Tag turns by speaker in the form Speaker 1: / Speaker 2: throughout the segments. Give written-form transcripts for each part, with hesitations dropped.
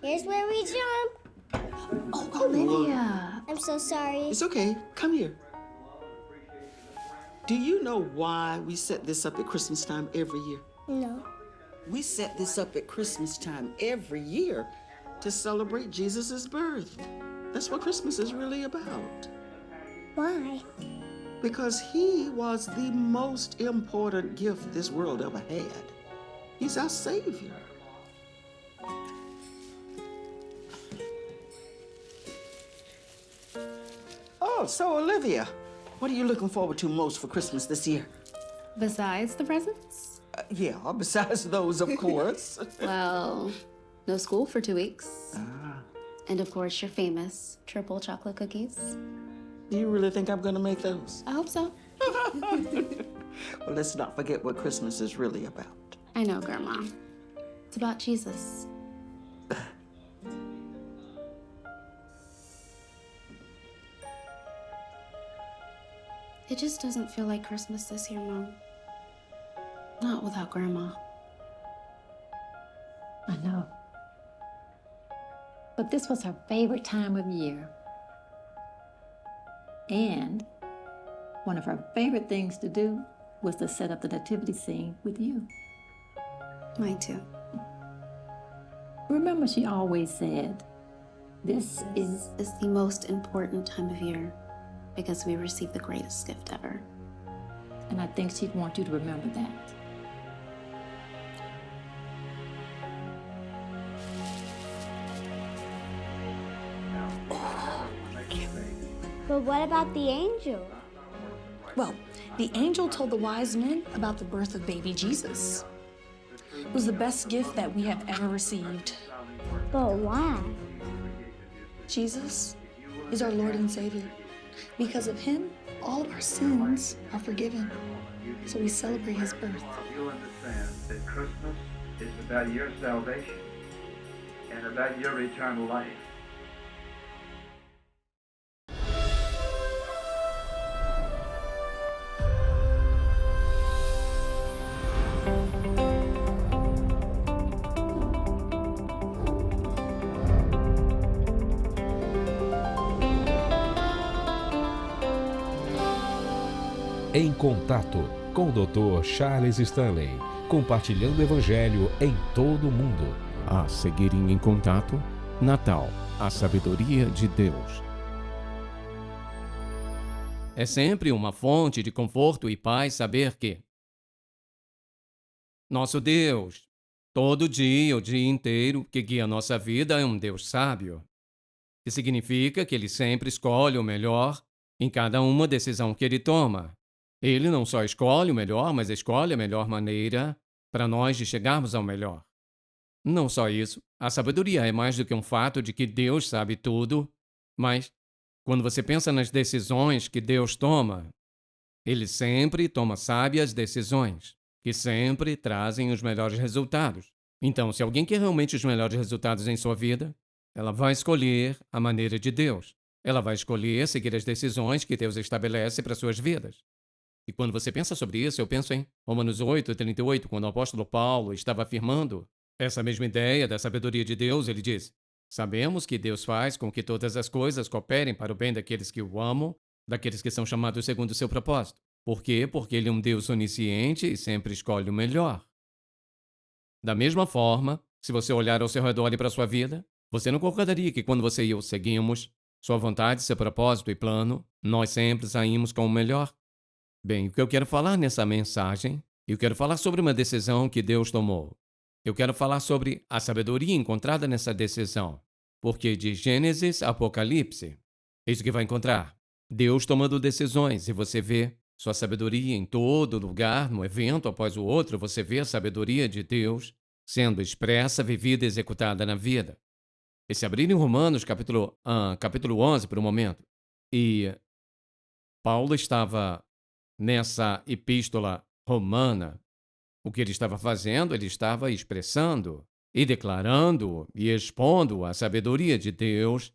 Speaker 1: Here's where we jump.
Speaker 2: Oh, Olivia.
Speaker 1: I'm so sorry.
Speaker 3: It's okay. Come here. Do you know why we set this up at Christmas time every year?
Speaker 1: No.
Speaker 3: We set this up at Christmas time every year to celebrate Jesus' birth. That's what Christmas is really about.
Speaker 1: Why?
Speaker 3: Because he was the most important gift this world ever had. He's our Savior. Oh, so Olivia, what are you looking forward to most for Christmas this year?
Speaker 2: Besides the presents?
Speaker 3: Yeah, besides those, of course.
Speaker 2: Well, no school for 2 weeks.
Speaker 3: Ah.
Speaker 2: And of course, your famous triple chocolate cookies.
Speaker 3: Do you really think I'm gonna make those?
Speaker 2: I hope so.
Speaker 3: Well, let's not forget what Christmas is really about.
Speaker 2: I know, Grandma. It's about Jesus. It just doesn't feel like Christmas this year, Mom. Not without Grandma.
Speaker 4: I know. But this was her favorite time of year. And one of her favorite things to do was to set up the nativity scene with you.
Speaker 2: Mine too.
Speaker 4: Remember, she always said, this is
Speaker 2: It's the most important time of year because we receive the greatest gift ever.
Speaker 4: and I think she'd want you to remember that.
Speaker 1: But what about the angel?
Speaker 5: Well, the angel told the wise men about the birth of baby Jesus. It was the best gift that we have ever received.
Speaker 1: But why?
Speaker 5: Jesus is our Lord and Savior. Because of him, all of our sins are forgiven. So we celebrate his birth.
Speaker 6: You understand that Christmas is about your salvation and about your eternal life.
Speaker 7: Em Contato, com o Dr. Charles Stanley, compartilhando o Evangelho em todo o mundo.
Speaker 8: A seguir em Contato, Natal, a sabedoria de Deus.
Speaker 9: É sempre uma fonte de conforto e paz saber que nosso Deus, todo dia, o dia inteiro, que guia a nossa vida, é um Deus sábio. Que significa que ele sempre escolhe o melhor em cada uma decisão que ele toma. Ele não só escolhe o melhor, mas escolhe a melhor maneira para nós de chegarmos ao melhor. Não só isso, a sabedoria é mais do que um fato de que Deus sabe tudo, mas quando você pensa nas decisões que Deus toma, ele sempre toma sábias decisões, que sempre trazem os melhores resultados. Então, se alguém quer realmente os melhores resultados em sua vida, ela vai escolher a maneira de Deus. Ela vai escolher seguir as decisões que Deus estabelece para suas vidas. E quando você pensa sobre isso, eu penso em Romanos 8:38, quando o apóstolo Paulo estava afirmando essa mesma ideia da sabedoria de Deus. Ele diz: sabemos que Deus faz com que todas as coisas cooperem para o bem daqueles que o amam, daqueles que são chamados segundo o seu propósito. Por quê? Porque ele é um Deus onisciente e sempre escolhe o melhor. Da mesma forma, se você olhar ao seu redor e para a sua vida, você não concordaria que quando você e eu seguimos sua vontade, seu propósito e plano, nós sempre saímos com o melhor? Bem, o que eu quero falar nessa mensagem, eu quero falar sobre uma decisão que Deus tomou. Eu quero falar sobre a sabedoria encontrada nessa decisão. Porque de Gênesis a Apocalipse, é isso que vai encontrar. Deus tomando decisões e você vê sua sabedoria em todo lugar, no evento após o outro, você vê a sabedoria de Deus sendo expressa, vivida e executada na vida. E se abrir em Romanos capítulo 11 por um momento, e Paulo estava nessa epístola romana, o que ele estava fazendo? Ele estava expressando e declarando e expondo a sabedoria de Deus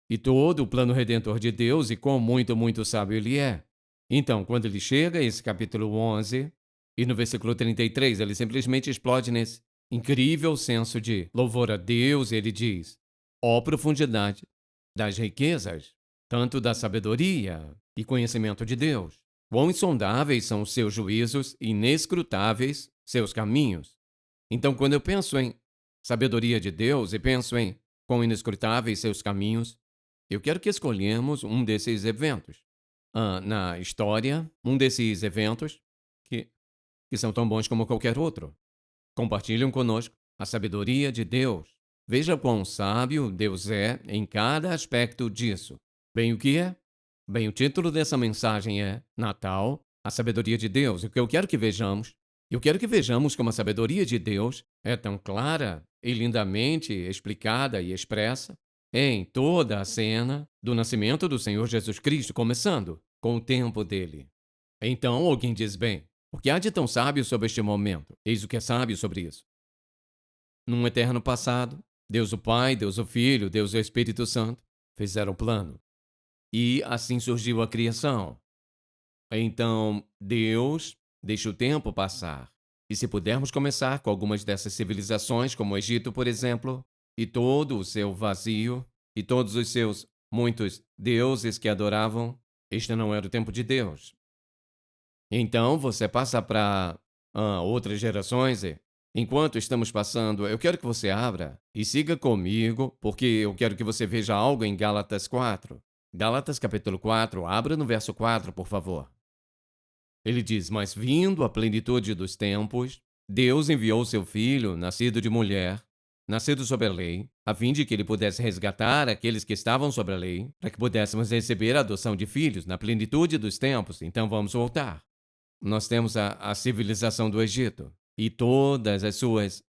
Speaker 9: e todo o plano redentor de Deus e quão muito, muito sábio ele é. Então, quando ele chega a esse capítulo 11, e no versículo 33, ele simplesmente explode nesse: incrível senso de louvor a Deus, ele diz: ó profundidade das riquezas, tanto da sabedoria e conhecimento de Deus. Quão insondáveis são os seus juízos, inescrutáveis seus caminhos. Então, quando eu penso em sabedoria de Deus e penso em quão inescrutáveis seus caminhos, eu quero que escolhemos um desses eventos. Na história, um desses eventos que são tão bons como qualquer outro. Compartilham conosco a sabedoria de Deus. Veja quão sábio Deus é em cada aspecto disso. Bem, o que é? Bem, o título dessa mensagem é Natal, a sabedoria de Deus. E o que eu quero que vejamos como a sabedoria de Deus é tão clara e lindamente explicada e expressa em toda a cena do nascimento do Senhor Jesus Cristo, começando com o tempo dele. Então alguém diz, bem, o que há de tão sábio sobre este momento? Eis o que é sábio sobre isso. Num eterno passado, Deus o Pai, Deus o Filho, Deus o Espírito Santo fizeram um plano. E assim surgiu a criação. Então, Deus deixa o tempo passar. E se pudermos começar com algumas dessas civilizações, como o Egito, por exemplo, e todo o seu vazio, e todos os seus muitos deuses que adoravam, este não era o tempo de Deus. Então, você passa para outras gerações e, enquanto estamos passando, eu quero que você abra e siga comigo, porque eu quero que você veja algo em Gálatas 4. Gálatas capítulo 4, abra no verso 4, por favor. Ele diz, mas vindo a plenitude dos tempos, Deus enviou seu Filho, nascido de mulher, nascido sob a lei, a fim de que ele pudesse resgatar aqueles que estavam sob a lei, para que pudéssemos receber a adoção de filhos na plenitude dos tempos. Então vamos voltar. Nós temos a civilização do Egito e todas as suas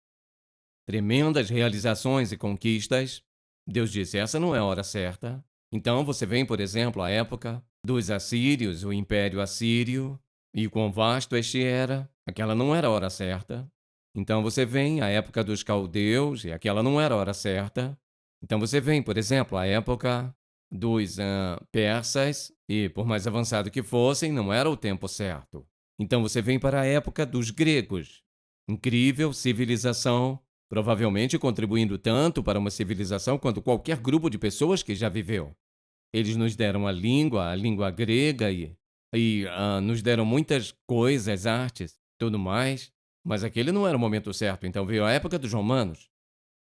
Speaker 9: tremendas realizações e conquistas. Deus disse, essa não é a hora certa. Então você vem, por exemplo, à época dos assírios, o Império Assírio, e quão vasto este era, aquela não era a hora certa. Então você vem à época dos caldeus, e aquela não era a hora certa. Então você vem, por exemplo, à época dos persas, e por mais avançado que fossem, não era o tempo certo. Então você vem para a época dos gregos. Incrível civilização, provavelmente contribuindo tanto para uma civilização quanto qualquer grupo de pessoas que já viveu. Eles nos deram a língua grega e nos deram muitas coisas, artes, tudo mais, mas aquele não era o momento certo, então veio a época dos romanos.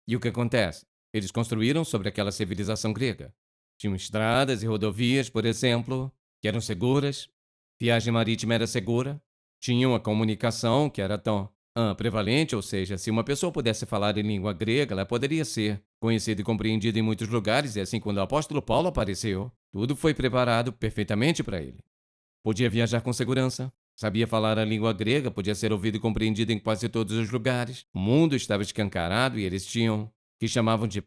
Speaker 9: E o que acontece? Eles construíram sobre aquela civilização grega. Tinham estradas e rodovias, por exemplo, que eram seguras, viagem marítima era segura, tinham a comunicação que era tão prevalente, ou seja, se uma pessoa pudesse falar em língua grega, ela poderia ser conhecida e compreendida em muitos lugares, e assim quando o apóstolo Paulo apareceu, tudo foi preparado perfeitamente para ele. Podia viajar com segurança, sabia falar a língua grega, podia ser ouvido e compreendido em quase todos os lugares. O mundo estava escancarado e eles tinham, que chamavam de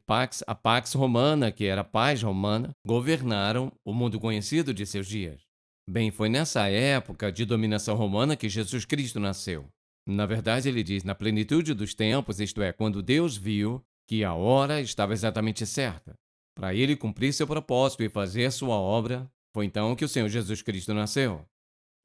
Speaker 9: a Pax Romana, que era a paz romana, governaram o mundo conhecido de seus dias. Bem, foi nessa época de dominação romana que Jesus Cristo nasceu. Na verdade, ele diz, na plenitude dos tempos, isto é, quando Deus viu que a hora estava exatamente certa, para ele cumprir seu propósito e fazer sua obra, foi então que o Senhor Jesus Cristo nasceu.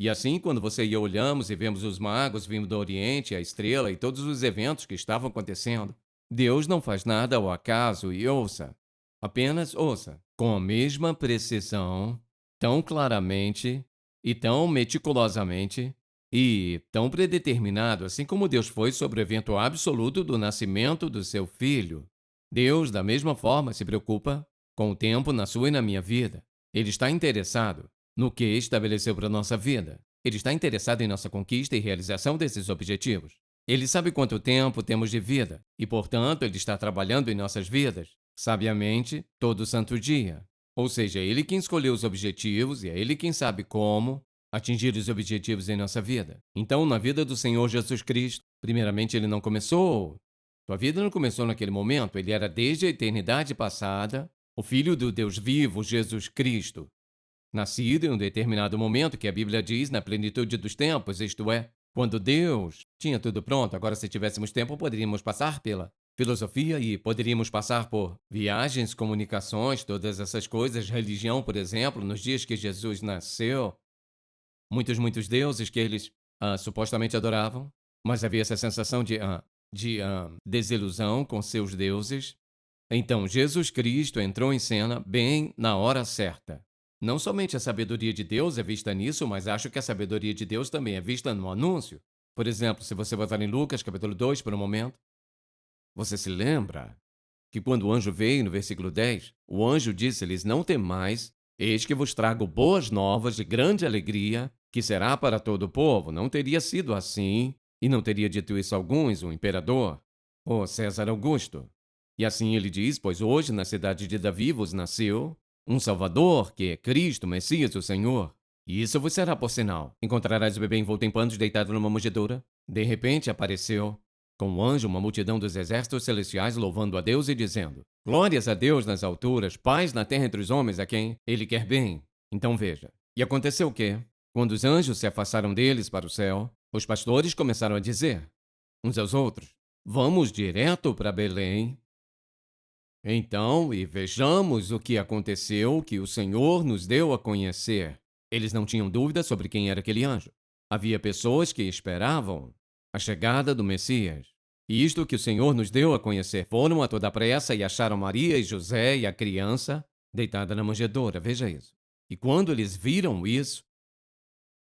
Speaker 9: E assim, quando você e eu olhamos e vemos os magos vindo do Oriente, a estrela e todos os eventos que estavam acontecendo, Deus não faz nada ao acaso e ouça, apenas ouça, com a mesma precisão, tão claramente e tão meticulosamente e tão predeterminado, assim como Deus foi sobre o evento absoluto do nascimento do seu filho. Deus, da mesma forma, se preocupa com o tempo na sua e na minha vida. Ele está interessado no que estabeleceu para a nossa vida. Ele está interessado em nossa conquista e realização desses objetivos. Ele sabe quanto tempo temos de vida e, portanto, ele está trabalhando em nossas vidas, sabiamente, todo santo dia. Ou seja, é ele quem escolheu os objetivos e é ele quem sabe como atingir os objetivos em nossa vida. Então, na vida do Senhor Jesus Cristo, primeiramente, ele não começou. Sua vida não começou naquele momento, ele era desde a eternidade passada, o Filho do Deus vivo, Jesus Cristo, nascido em um determinado momento que a Bíblia diz na plenitude dos tempos, isto é, quando Deus tinha tudo pronto. Agora, se tivéssemos tempo, poderíamos passar pela filosofia e poderíamos passar por viagens, comunicações, todas essas coisas, religião, por exemplo, nos dias que Jesus nasceu. Muitos deuses que eles supostamente adoravam, mas havia essa sensação de de desilusão com seus deuses, então Jesus Cristo entrou em cena bem na hora certa. Não somente a sabedoria de Deus é vista nisso, mas acho que a sabedoria de Deus também é vista no anúncio. Por exemplo, se você voltar em Lucas, capítulo 2, por um momento, você se lembra que quando o anjo veio, no versículo 10, o anjo disse-lhes: não temais, eis que vos trago boas novas de grande alegria, que será para todo o povo. Não teria sido assim, e não teria dito isso alguns, o imperador, ou César Augusto. E assim ele diz: pois hoje na cidade de Davi vos nasceu um Salvador, que é Cristo, Messias, o Senhor. E isso vos será por sinal. Encontrarás o bebê envolto em panos, deitado numa manjedoura. De repente apareceu com o anjo uma multidão dos exércitos celestiais louvando a Deus e dizendo: glórias a Deus nas alturas, paz na terra entre os homens a quem Ele quer bem. Então veja. E aconteceu o quê? Quando os anjos se afastaram deles para o céu, os pastores começaram a dizer uns aos outros: vamos direto para Belém. Então, e vejamos o que aconteceu, que o Senhor nos deu a conhecer. Eles não tinham dúvida sobre quem era aquele anjo. Havia pessoas que esperavam a chegada do Messias. E isto que o Senhor nos deu a conhecer. Foram a toda pressa e acharam Maria e José e a criança deitada na manjedoura. Veja isso. E quando eles viram isso,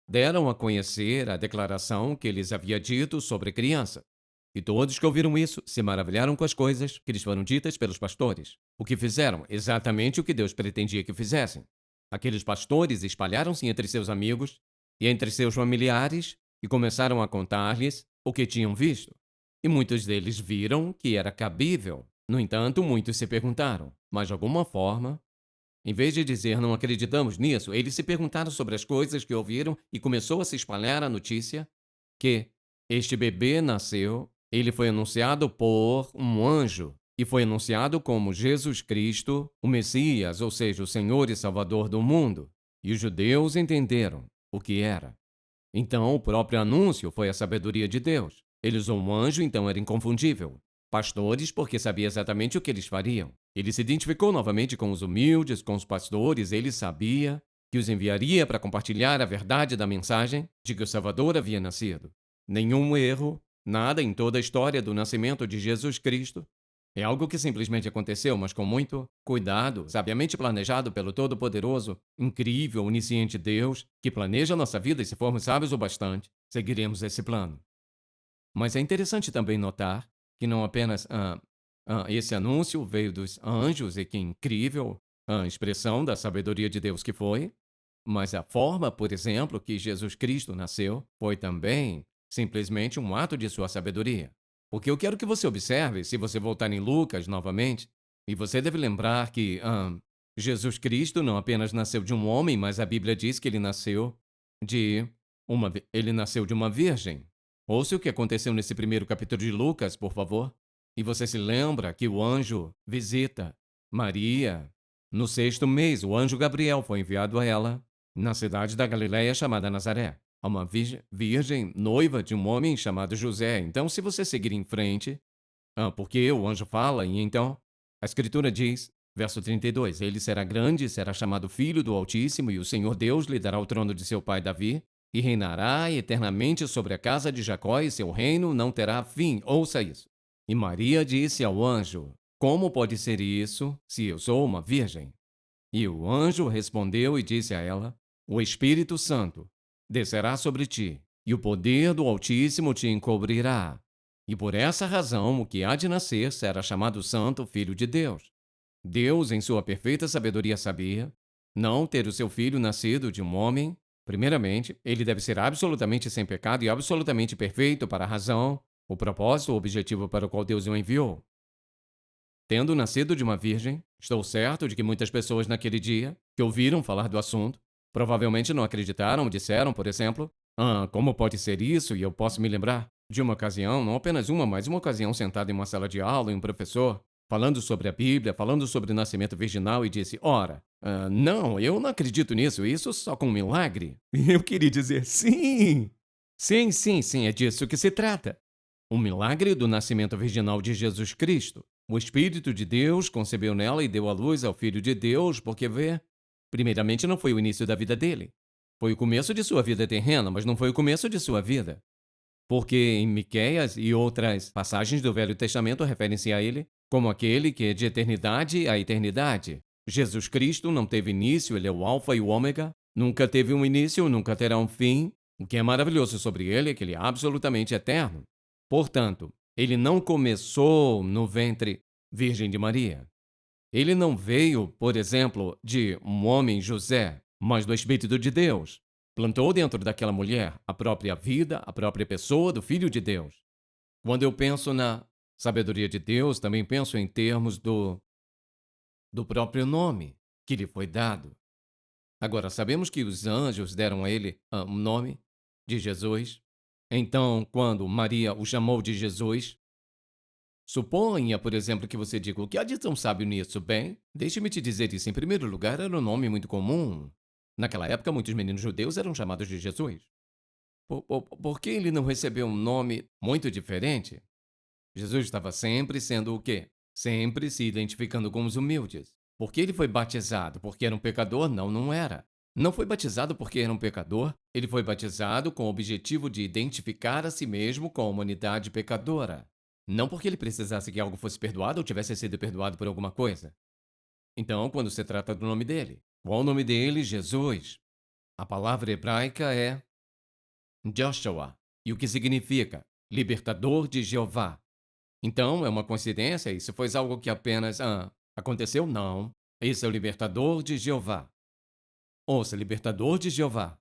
Speaker 9: deram a conhecer a declaração que lhes havia dito sobre a criança. E todos que ouviram isso se maravilharam com as coisas que lhes foram ditas pelos pastores. O que fizeram? Exatamente o que Deus pretendia que fizessem. Aqueles pastores espalharam-se entre seus amigos e entre seus familiares e começaram a contar-lhes o que tinham visto. E muitos deles viram que era cabível. No entanto, muitos se perguntaram, mas de alguma forma, em vez de dizer não acreditamos nisso, eles se perguntaram sobre as coisas que ouviram e começou a se espalhar a notícia que este bebê nasceu. Ele foi anunciado por um anjo e foi anunciado como Jesus Cristo, o Messias, ou seja, o Senhor e Salvador do mundo. E os judeus entenderam o que era. Então, o próprio anúncio foi a sabedoria de Deus. Ele usou um anjo, então era inconfundível. Pastores, porque sabia exatamente o que eles fariam. Ele se identificou novamente com os humildes, com os pastores. Ele sabia que os enviaria para compartilhar a verdade da mensagem de que o Salvador havia nascido. Nenhum erro. Nada em toda a história do nascimento de Jesus Cristo. É algo que simplesmente aconteceu, mas com muito cuidado, sabiamente planejado pelo Todo-Poderoso, incrível, onisciente Deus, que planeja a nossa vida e se formos sábios o bastante, seguiremos esse plano. Mas é interessante também notar que não apenas esse anúncio veio dos anjos, e que incrível a expressão da sabedoria de Deus que foi, mas a forma, por exemplo, que Jesus Cristo nasceu foi também simplesmente um ato de sua sabedoria. Porque eu quero que você observe, se você voltar em Lucas novamente, e você deve lembrar que Jesus Cristo não apenas nasceu de um homem, mas a Bíblia diz que ele nasceu de uma virgem. Ouça o que aconteceu nesse primeiro capítulo de Lucas, por favor. E você se lembra que o anjo visita Maria. No 6º mês, o anjo Gabriel foi enviado a ela, na cidade da Galiléia chamada Nazaré, a uma virgem noiva de um homem chamado José. Então, se você seguir em frente, porque o anjo fala, e então a Escritura diz, verso 32, ele será grande, será chamado Filho do Altíssimo, e o Senhor Deus lhe dará o trono de seu pai Davi, e reinará eternamente sobre a casa de Jacó, e seu reino não terá fim. Ouça isso. E Maria disse ao anjo: como pode ser isso, se eu sou uma virgem? E o anjo respondeu e disse a ela: o Espírito Santo descerá sobre ti, e o poder do Altíssimo te encobrirá. E por essa razão o que há de nascer será chamado Santo Filho de Deus. Deus, em sua perfeita sabedoria, sabia não ter o seu filho nascido de um homem. Primeiramente, ele deve ser absolutamente sem pecado e absolutamente perfeito para a razão, o propósito, o objetivo para o qual Deus o enviou. Tendo nascido de uma virgem, estou certo de que muitas pessoas naquele dia, que ouviram falar do assunto, provavelmente não acreditaram, disseram, por exemplo, como pode ser isso? E eu posso me lembrar de uma ocasião, não apenas uma, mas uma ocasião sentada em uma sala de aula e um professor falando sobre a Bíblia, falando sobre o nascimento virginal e disse: ora, não, eu não acredito nisso, isso só com um milagre. E eu queria dizer: sim, é disso que se trata. O milagre do nascimento virginal de Jesus Cristo. O Espírito de Deus concebeu nela e deu à luz ao Filho de Deus, porque primeiramente não foi o início da vida dele. Foi o começo de sua vida terrena, mas não foi o começo de sua vida. Porque em Miqueias e outras passagens do Velho Testamento referem-se a ele como aquele que é de eternidade a eternidade. Jesus Cristo não teve início, ele é o Alfa e o Ômega, nunca teve um início, nunca terá um fim. O que é maravilhoso sobre ele é que ele é absolutamente eterno. Portanto, ele não começou no ventre Virgem de Maria. Ele não veio, por exemplo, de um homem José, mas do Espírito de Deus. Plantou dentro daquela mulher a própria vida, a própria pessoa do Filho de Deus. Quando eu penso na sabedoria de Deus, também penso em termos do próprio nome que lhe foi dado. Agora, sabemos que os anjos deram a ele um nome de Jesus. Então, quando Maria o chamou de Jesus, suponha, por exemplo, que você diga: o que há de tão sábio nisso? Bem, deixe-me te dizer isso. Em primeiro lugar, era um nome muito comum. Naquela época, muitos meninos judeus eram chamados de Jesus. Por que ele não recebeu um nome muito diferente? Jesus estava sempre sendo o quê? Sempre se identificando com os humildes. Por que ele foi batizado? Porque era um pecador? Não, não era. Não foi batizado porque era um pecador. Ele foi batizado com o objetivo de identificar a si mesmo com a humanidade pecadora. Não porque ele precisasse que algo fosse perdoado ou tivesse sido perdoado por alguma coisa. Então, quando se trata do nome dele, qual o nome dele? Jesus. A palavra hebraica é Joshua, e o que significa libertador de Jeová. Então, é uma coincidência? Isso foi algo que apenas aconteceu? Não. Esse é o libertador de Jeová. Ouça, libertador de Jeová.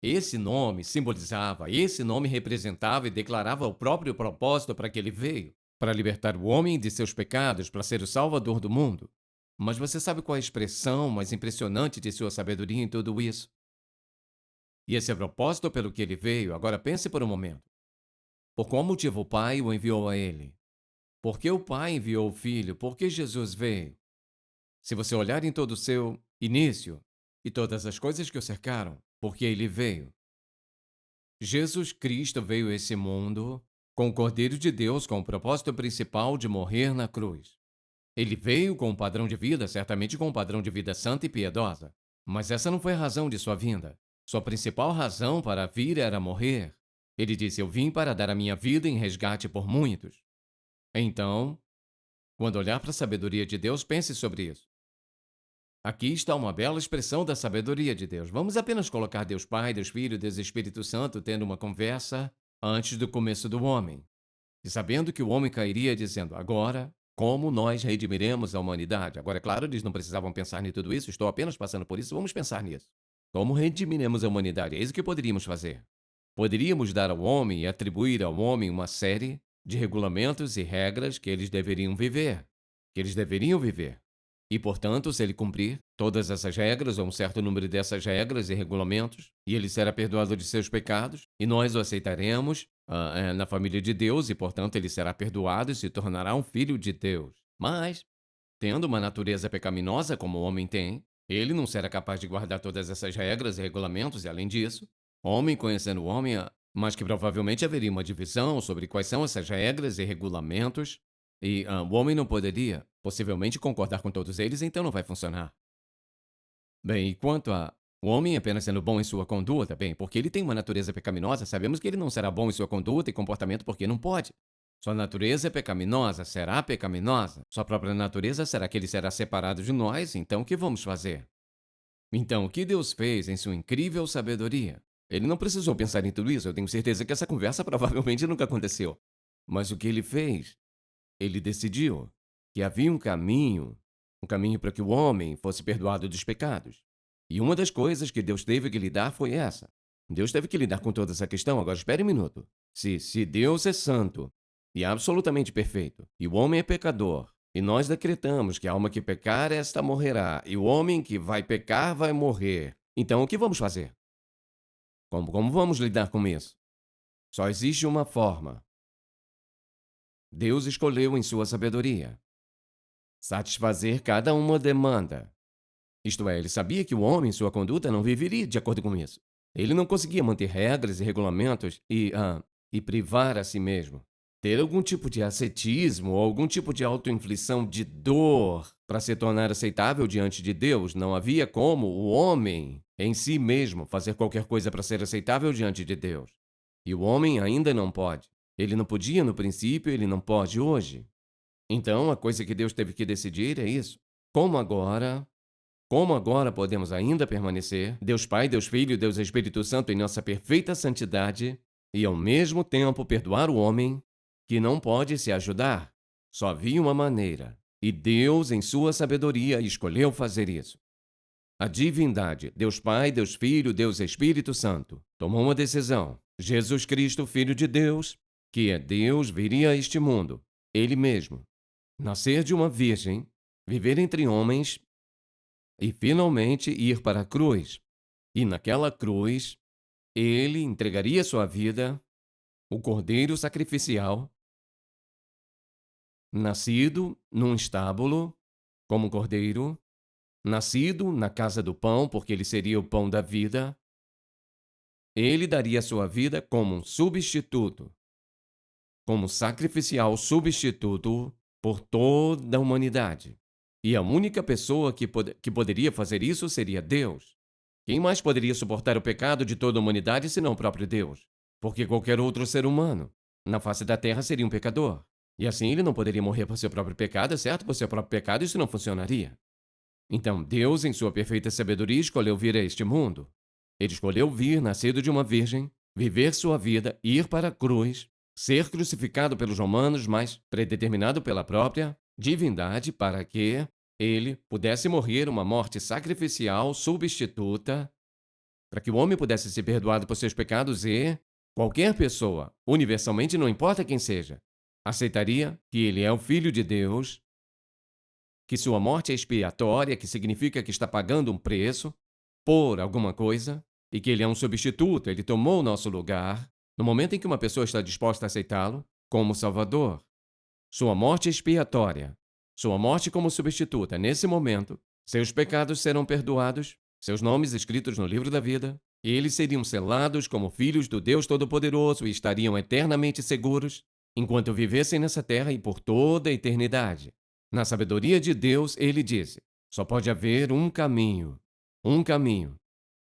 Speaker 9: Esse nome simbolizava, esse nome representava e declarava o próprio propósito para que ele veio, para libertar o homem de seus pecados, para ser o salvador do mundo. Mas você sabe qual é a expressão mais impressionante de sua sabedoria em tudo isso? E esse é o propósito pelo que ele veio. Agora pense por um momento. Por qual motivo o Pai o enviou a ele? Por que o Pai enviou o Filho? Por que Jesus veio? Se você olhar em todo o seu início e todas as coisas que o cercaram, por que ele veio? Jesus Cristo veio a esse mundo com o Cordeiro de Deus com o propósito principal de morrer na cruz. Ele veio com um padrão de vida, certamente com um padrão de vida santa e piedosa. Mas essa não foi a razão de sua vinda. Sua principal razão para vir era morrer. Ele disse: eu vim para dar a minha vida em resgate por muitos. Então, quando olhar para a sabedoria de Deus, pense sobre isso. Aqui está uma bela expressão da sabedoria de Deus. Vamos apenas colocar Deus Pai, Deus Filho, Deus Espírito Santo tendo uma conversa antes do começo do homem. E sabendo que o homem cairia dizendo: agora, como nós redimiremos a humanidade? Agora, é claro, eles não precisavam pensar em tudo isso, estou apenas passando por isso, vamos pensar nisso. Como redimiremos a humanidade? É isso que poderíamos fazer. Poderíamos dar ao homem e atribuir ao homem uma série de regulamentos e regras que eles deveriam viver. E, portanto, se ele cumprir todas essas regras, ou um certo número dessas regras e regulamentos, e ele será perdoado de seus pecados, e nós o aceitaremos na família de Deus, e, portanto, ele será perdoado e se tornará um filho de Deus. Mas, tendo uma natureza pecaminosa como o homem tem, ele não será capaz de guardar todas essas regras e regulamentos, e, além disso, homem conhecendo o homem, mas que provavelmente haveria uma divisão sobre quais são essas regras e regulamentos, e o homem não poderia, possivelmente, concordar com todos eles, então não vai funcionar. Bem, e quanto a o homem apenas sendo bom em sua conduta, bem, porque ele tem uma natureza pecaminosa, sabemos que ele não será bom em sua conduta e comportamento porque não pode. Sua natureza é pecaminosa, será pecaminosa. Sua própria natureza será que ele será separado de nós, então o que vamos fazer? Então, o que Deus fez em sua incrível sabedoria? Ele não precisou pensar em tudo isso, eu tenho certeza que essa conversa provavelmente nunca aconteceu. Mas o que ele fez? Ele decidiu que havia um caminho para que o homem fosse perdoado dos pecados. E uma das coisas que Deus teve que lidar foi essa. Deus teve que lidar com toda essa questão. Agora, espere um minuto. Se Deus é santo e absolutamente perfeito, e o homem é pecador, e nós decretamos que a alma que pecar, esta morrerá, e o homem que vai pecar vai morrer, então o que vamos fazer? Como vamos lidar com isso? Só existe uma forma. Deus escolheu em sua sabedoria satisfazer cada uma demanda. Isto é, ele sabia que o homem em sua conduta não viveria de acordo com isso. Ele não conseguia manter regras e regulamentos e privar a si mesmo. Ter algum tipo de ascetismo ou algum tipo de autoinflição de dor para se tornar aceitável diante de Deus, não havia como o homem em si mesmo fazer qualquer coisa para ser aceitável diante de Deus. E o homem ainda não pode. Ele não podia no princípio, ele não pode hoje. Então, a coisa que Deus teve que decidir é isso. Como agora podemos ainda permanecer, Deus Pai, Deus Filho e Deus Espírito Santo em nossa perfeita santidade e ao mesmo tempo perdoar o homem que não pode se ajudar? Só havia uma maneira, e Deus, em sua sabedoria, escolheu fazer isso. A divindade, Deus Pai, Deus Filho, Deus Espírito Santo, tomou uma decisão. Jesus Cristo, Filho de Deus, que é Deus, viria a este mundo, Ele mesmo, nascer de uma virgem, viver entre homens e finalmente ir para a cruz. E naquela cruz, Ele entregaria sua vida, o cordeiro sacrificial, nascido num estábulo, como cordeiro, nascido na casa do pão, porque ele seria o pão da vida. Ele daria sua vida como um substituto, como sacrificial substituto por toda a humanidade. E a única pessoa que poderia fazer isso seria Deus. Quem mais poderia suportar o pecado de toda a humanidade senão o próprio Deus? Porque qualquer outro ser humano na face da terra seria um pecador. E assim ele não poderia morrer por seu próprio pecado, certo? Por seu próprio pecado isso não funcionaria. Então Deus, em sua perfeita sabedoria, escolheu vir a este mundo. Ele escolheu vir, nascido de uma virgem, viver sua vida, ir para a cruz, ser crucificado pelos romanos, mas predeterminado pela própria divindade para que ele pudesse morrer uma morte sacrificial substituta, para que o homem pudesse ser perdoado por seus pecados e qualquer pessoa, universalmente, não importa quem seja, aceitaria que ele é o Filho de Deus, que sua morte é expiatória, que significa que está pagando um preço por alguma coisa, e que ele é um substituto, ele tomou o nosso lugar, no momento em que uma pessoa está disposta a aceitá-lo como Salvador. Sua morte expiatória, sua morte como substituta, nesse momento, seus pecados serão perdoados, seus nomes escritos no livro da vida, e eles seriam selados como filhos do Deus Todo-Poderoso e estariam eternamente seguros enquanto vivessem nessa terra e por toda a eternidade. Na sabedoria de Deus, ele disse: só pode haver um caminho,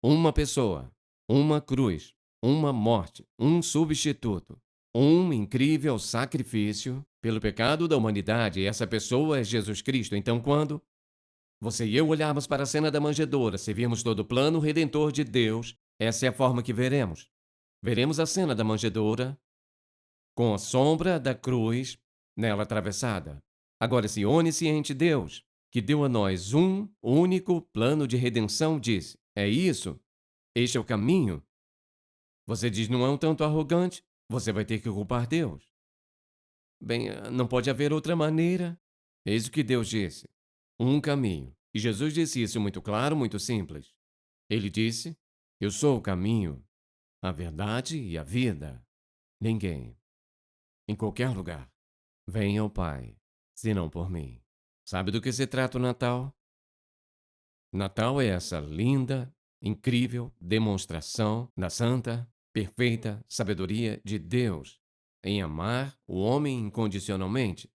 Speaker 9: uma pessoa, uma cruz, uma morte, um substituto, um incrível sacrifício pelo pecado da humanidade, e essa pessoa é Jesus Cristo. Então, quando você e eu olharmos para a cena da manjedoura, se virmos todo o plano redentor de Deus, essa é a forma que veremos. Veremos a cena da manjedoura com a sombra da cruz nela atravessada. Agora, se onisciente Deus, que deu a nós um único plano de redenção, disse: é isso, este é o caminho. Você diz, não é um tanto arrogante? Você vai ter que culpar Deus. Bem, não pode haver outra maneira. Eis o que Deus disse: um caminho. E Jesus disse isso muito claro, muito simples. Ele disse: eu sou o caminho, a verdade e a vida. Ninguém, em qualquer lugar, vem ao Pai, senão por mim. Sabe do que se trata o Natal? Natal é essa linda, incrível demonstração da santa, perfeita sabedoria de Deus em amar o homem incondicionalmente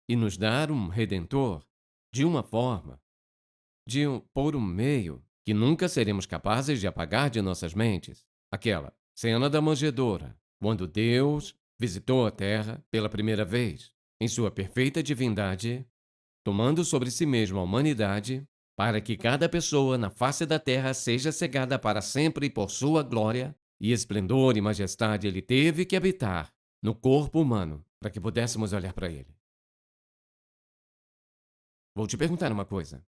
Speaker 9: e nos dar um Redentor de uma forma, por um meio que nunca seremos capazes de apagar de nossas mentes. Aquela cena da manjedoura, quando Deus visitou a terra pela primeira vez, em sua perfeita divindade, tomando sobre si mesmo a humanidade, para que cada pessoa na face da terra seja cegada para sempre por sua glória e esplendor e majestade. Ele teve que habitar no corpo humano para que pudéssemos olhar para ele. Vou te perguntar uma coisa.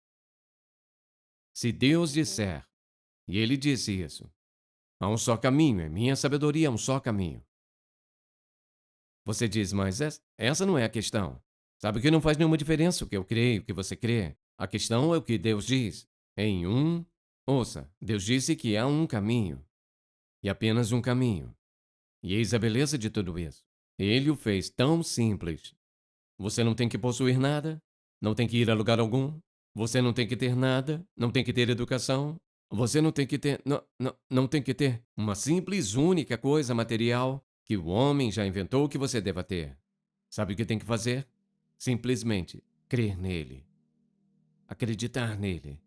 Speaker 9: Se Deus disser, e ele disse isso, há um só caminho, é minha sabedoria, há um só caminho. Você diz, mas essa não é a questão. Sabe que não faz nenhuma diferença o que eu creio, o que você crê. A questão é o que Deus diz. Ouça, Deus disse que há um caminho. E apenas um caminho. E eis a beleza de tudo isso. Ele o fez tão simples. Você não tem que possuir nada, não tem que ir a lugar algum, você não tem que ter nada, não tem que ter educação, você não tem que ter... Não tem que ter uma simples, única coisa material que o homem já inventou que você deva ter. Sabe o que tem que fazer? Simplesmente crer nele. Acreditar nele.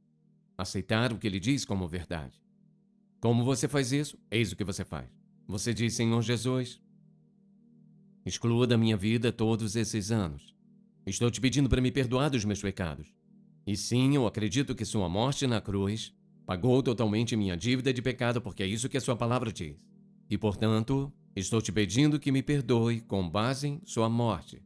Speaker 9: Aceitar o que ele diz como verdade. Como você faz isso? Eis o que você faz. Você diz, Senhor Jesus, exclua da minha vida todos esses anos. Estou te pedindo para me perdoar dos meus pecados. E sim, eu acredito que sua morte na cruz pagou totalmente minha dívida de pecado, porque é isso que a sua palavra diz. E, portanto, estou te pedindo que me perdoe com base em sua morte.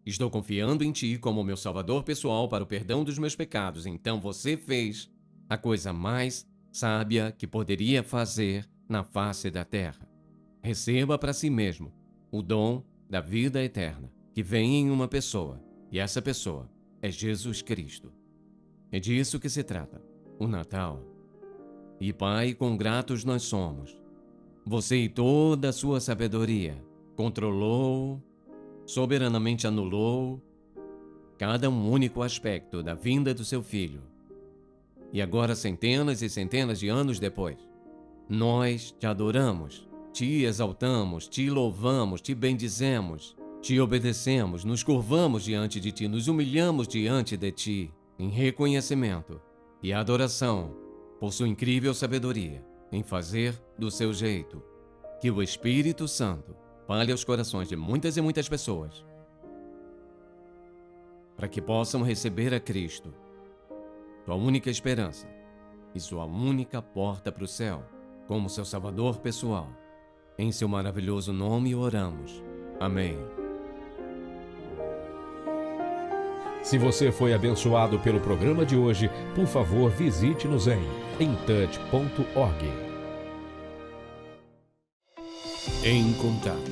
Speaker 9: Estou confiando em ti como meu salvador pessoal para o perdão dos meus pecados. Então você fez a coisa mais sábia que poderia fazer na face da terra. Receba para si mesmo o dom da vida eterna, que vem em uma pessoa, e essa pessoa é Jesus Cristo. É disso que se trata, o Natal. E Pai, quão gratos nós somos. Você e toda a sua sabedoria controlou, soberanamente anulou cada único aspecto da vinda do seu Filho. E agora, centenas e centenas de anos depois, nós te adoramos, te exaltamos, te louvamos, te bendizemos, te obedecemos, nos curvamos diante de ti, nos humilhamos diante de ti, em reconhecimento e adoração por sua incrível sabedoria em fazer do seu jeito. Que o Espírito Santo fale aos corações de muitas e muitas pessoas, para que possam receber a Cristo, sua única esperança e sua única porta para o céu, como seu Salvador pessoal. Em seu maravilhoso nome oramos. Amém.
Speaker 7: Se você foi abençoado pelo programa de hoje, por favor, visite-nos em intouch.org.
Speaker 8: Em Contato,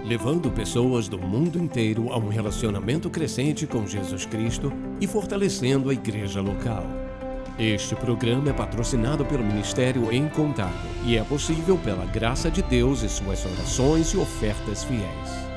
Speaker 8: levando pessoas do mundo inteiro a um relacionamento crescente com Jesus Cristo e fortalecendo a igreja local. Este programa é patrocinado pelo Ministério Em Contato e é possível pela graça de Deus e suas orações e ofertas fiéis.